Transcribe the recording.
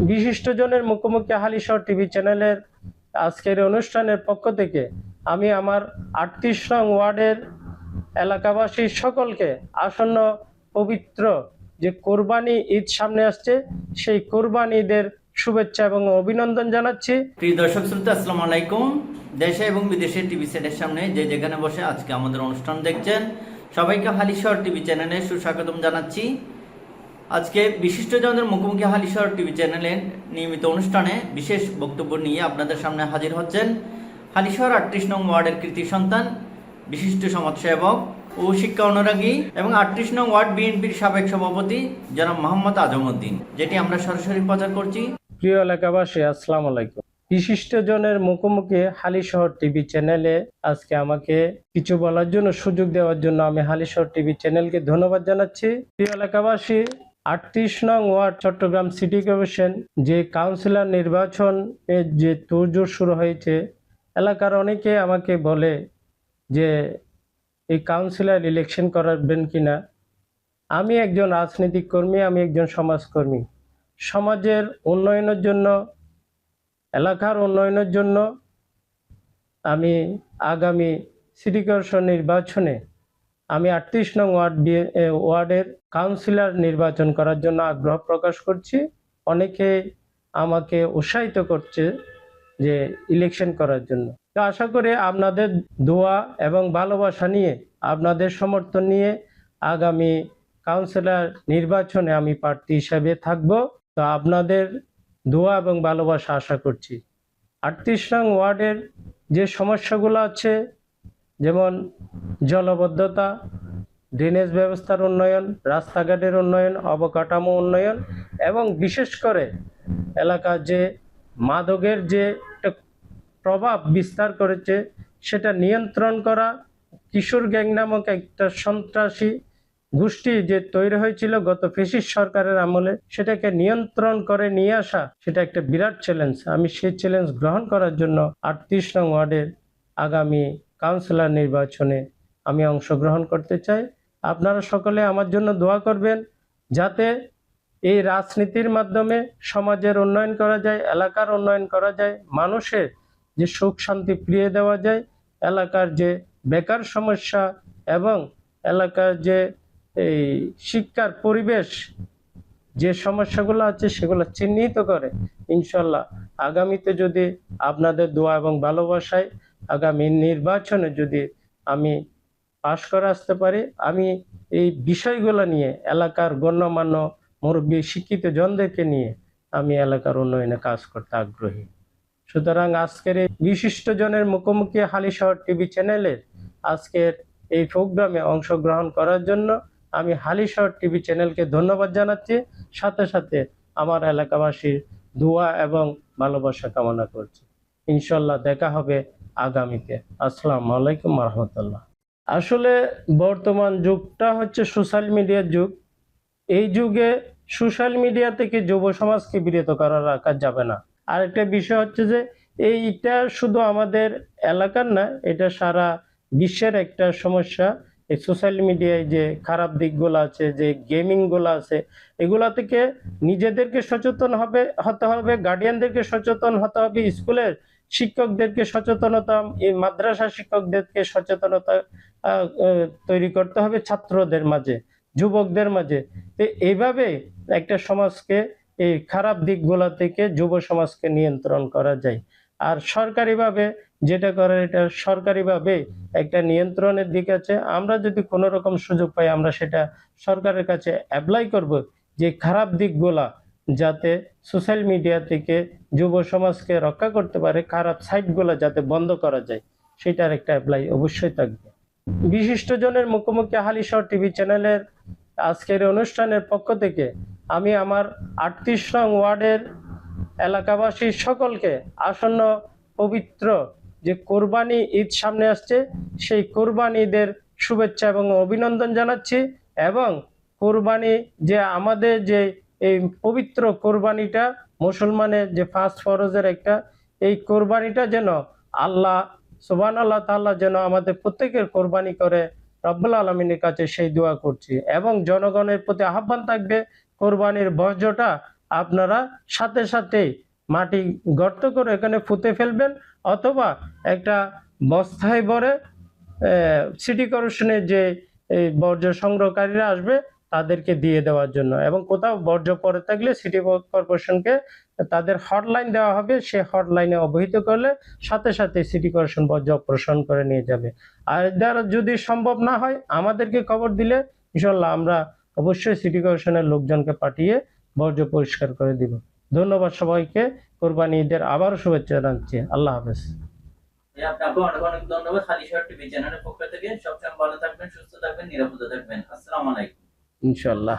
বিশিষ্টজনের মুখোমুখি হালিশহর টিভি চ্যানেলের আজকের অনুষ্ঠানের পক্ষ থেকে আমি আমার ৩৮ নং ওয়ার্ডের এলাকাবাসী সকলকে আসন্ন পবিত্র যে কোরবানি ঈদ সামনে আসছে সেই কোরবানি ঈদের শুভেচ্ছা এবং অভিনন্দন জানাচ্ছি। প্রিয় দর্শক শ্রোতা, আসসালামু আলাইকুম। দেশে এবং বিদেশে টিভি সেটের সামনে যে যেখানে বসে আজকে আমাদের অনুষ্ঠান দেখছেন, সবাইকে হালিশহর টিভি চ্যানেলে সুস্বাগতম জানাচ্ছি। আজকে বিশিষ্টজনদের মুখোমুখি হালিশহর টিভি চ্যানেলের নিয়মিত অনুষ্ঠানে বিশেষ বক্তব্য নিয়ে আপনাদের সামনে হাজির হচ্ছেন হালিশহর ৩৮ নং ওয়ার্ডের কৃতি সন্তান, বিশিষ্ট সমাজসেবক ও শিক্ষা অনুরাগী এবং ৩৮ নং ওয়ার্ড বিএনপির সাবেক সভাপতি জনাব মোহাম্মদ আজমউদ্দিন, যেটি আমরা সরাসরি প্রচার করছি। প্রিয় এলাকাবাসী, আসসালামু আলাইকুম। বিশিষ্টজনের মুখোমুখি হালিশহর টিভি চ্যানেলে আজকে আমাকে কিছু বলার জন্য সুযোগ দেওয়ার জন্য আমি হালিশহর টিভি চ্যানেলকে ধন্যবাদ জানাচ্ছি। প্রিয় এলাকাবাসী, ৩৮ নং ওয়ার্ড চট্টগ্রাম সিটি কর্পোরেশন যে কাউন্সিলর নির্বাচনের যে তোড়জোড় শুরু হয়েছে, এলাকার অনেকে আমাকে বলে যে এই কাউন্সিলর ইলেকশন করাবেন কিনা। আমি একজন রাজনৈতিক কর্মী, আমি একজন সমাজকর্মী। সমাজের উন্নয়নের জন্য, এলাকার উন্নয়নের জন্য আমি আগামী সিটি কর্পোরেশন নির্বাচনে আমি ৩৮ নং ওয়ার্ডের কাউন্সিলর নির্বাচন করার জন্য আগ্রহ প্রকাশ করছি। অনেকে আমাকে উৎসাহিত করছে যে ইলেকশন করার জন্য। তো আশা করি আপনাদের দোয়া এবং ভালোবাসা নিয়ে, আপনাদের সমর্থন নিয়ে আগামী কাউন্সিলর নির্বাচনে আমি প্রার্থী হিসাবে থাকব। তো আপনাদের দোয়া এবং ভালোবাসা আশা করছি। ৩৮ নং ওয়ার্ডের যে সমস্যাগুলো আছে, যেমন জলবদ্ধতা, ড্রেনেজ ব্যবস্থার উন্নয়ন, রাস্তাঘাটের উন্নয়ন, অবকাঠামো উন্নয়ন এবং বিশেষ করে এলাকা যে মাদকের যে একটা প্রভাব বিস্তার করেছে সেটা নিয়ন্ত্রণ করা। কিশোর গ্যাং নামক একটা সন্ত্রাসী গোষ্ঠী যে তৈরি হয়েছিল গত ফ্যাসিস্ট সরকারের আমলে, সেটাকে নিয়ন্ত্রণ করে নিয়ে আসা, সেটা একটা বিরাট চ্যালেঞ্জ। আমি সেই চ্যালেঞ্জ গ্রহণ করার জন্য ৩৮ নং ওয়ার্ডের আগামী কাউন্সিলর নির্বাচনে আমি অংশগ্রহণ করতে চাই। আপনারা সকলে আমার জন্য দোয়া করবেন যাতে এই রাজনীতির মাধ্যমে সমাজের উন্নয়ন করা যায়, এলাকার উন্নয়ন করা যায়, মানুষের যে সুখ শান্তি ফিরিয়ে দেওয়া যায়, এলাকার যে বেকার সমস্যা এবং এলাকার যে এই শিক্ষার পরিবেশ যে সমস্যাগুলো আছে সেগুলো চিহ্নিত করে ইনশাল্লাহ আগামীতে যদি আপনাদের দোয়া এবং ভালোবাসায় আগামী নির্বাচনে যদি আমি পাশ করে আসতে পারি, আমি এই বিষয়গুলো নিয়ে এলাকার গণ্যমান্য মুরব্বী শিক্ষিত জনদেরকে নিয়ে আমি এলাকার উন্নয়নে কাজ করতে আগ্রহী। সুতরাং আজকের এই বিশিষ্টজনের মুখোমুখি হালিশহর টিভি চ্যানেলের আজকের এই প্রোগ্রামে অংশগ্রহণ করার জন্য আমি হালিশহর টিভি চ্যানেলকে ধন্যবাদ জানাচ্ছি। সাথে সাথে আমার এলাকাবাসীর দোয়া এবং ভালোবাসা কামনা করছি। ইনশাল্লাহ দেখা হবে আগামীতে। আসসালামু আলাইকুম রহমতুল্লাহ। আসলে বর্তমান যুগটা হচ্ছে সোশ্যাল মিডিয়ার যুগ। এই যুগে সোশ্যাল মিডিয়া থেকে যুব সমাজকে বিরত করা রাখা যাবে না। আরেকটা বিষয় হচ্ছে যে এইটা শুধু আমাদের এলাকার না, এটা সারা বিশ্বের একটা সমস্যা। এই সোশ্যাল মিডিয়ায় যে খারাপ দিকগুলো আছে, যে গেমিংগুলো আছে, এগুলা থেকে নিজেদেরকে সচেতন হতে হবে, গার্ডিয়ানদেরকে সচেতন হতে হবে, স্কুলের শিক্ষকদেরকে সচেতনতা, এই মাদ্রাসা শিক্ষকদেরকে সচেতনতা তৈরি করতে হবে ছাত্রদের মাঝে, যুবকদের মাঝে। তো এইভাবে একটা সমাজকে এই খারাপ দিকগুলা থেকে যুব সমাজকে নিয়ন্ত্রণ করা যায়। আর সরকারিভাবে যেটা করে, এটা সরকারিভাবে একটা নিয়ন্ত্রণের দিক আছে। আমরা যদি কোনো রকম সুযোগ পাই, আমরা সেটা সরকারের কাছে অ্যাপ্লাই করব যে খারাপ দিকগুলা যাতে সোশ্যাল মিডিয়া থেকে যুব সমাজকে রক্ষা করতে পারে, খারাপ সাইটগুলো যাতে বন্ধ করা যায়, সেটার একটা অ্যাপ্লাই অবশ্যই থাকবে। বিশিষ্টজনের মুখোমুখি হালিশহর টিভি চ্যানেলের আজকের অনুষ্ঠানের পক্ষ থেকে আমি আমার ৩৮ নং ওয়ার্ডের এলাকাবাসী সকলকে আসন্ন পবিত্র যে কোরবানি ঈদ সামনে আসছে সেই কোরবানি ঈদের শুভেচ্ছা এবং অভিনন্দন জানাচ্ছি। এবং কোরবানি যে আমাদের যে এই পবিত্র কোরবানিটা মুসলমানের যে ফার্স্ট ফরজের একটা, এই কোরবানিটা যেন আল্লাহ সুবহানাল্লাহ তাআলা যেন আমাদের প্রত্যেকের কোরবানি করে রব্বুল আলামিনের কাছে সেই দোয়া করছি। এবং জনগণের প্রতি আহ্বান থাকবে কোরবানির বর্জ্যটা আপনারা সাথে সাথে মাটি গর্ত করে এখানে পুঁতে ফেলবেন, অথবা একটা বস্তায় ভরে সিটি কর্পোরেশনের যে এই বর্জ্য সংগ্রহকারীরা আসবে তাদেরকে দিয়ে দেওয়ার জন্য, এবং কোথাও বর্জ্য পড়ে থাকলে সিটি কর্পোরেশনকে তাদের হটলাইন দেওয়া হবে, সে হটলাইনে অবহিত করলে সাথে সাথে সিটি কর্পোরেশন বর্জ্য অপসারণ করে নিয়ে যাবে। আর দ্বারা যদি সম্ভব না হয় আমাদেরকে খবর দিলে ইনশাল্লাহ আমরা অবশ্যই সিটি কর্পোরেশনের লোকজনকে পাঠিয়ে বর্জ্য পরিষ্কার করে দিব। ধন্যবাদ সবাইকে, কোরবানি ঈদের আবারও শুভেচ্ছা জানাচ্ছি। আল্লাহ হাফেজ। আপনাকে অনেক অনেক ধন্যবাদ। হালিশহর টিভি চ্যানেলের পক্ষ থেকে সবসময় ভালো থাকবেন, সুস্থ থাকবেন, নিরাপদে থাকবেন। আসসালামু আলাইকুম। ইনশাল্লাহ।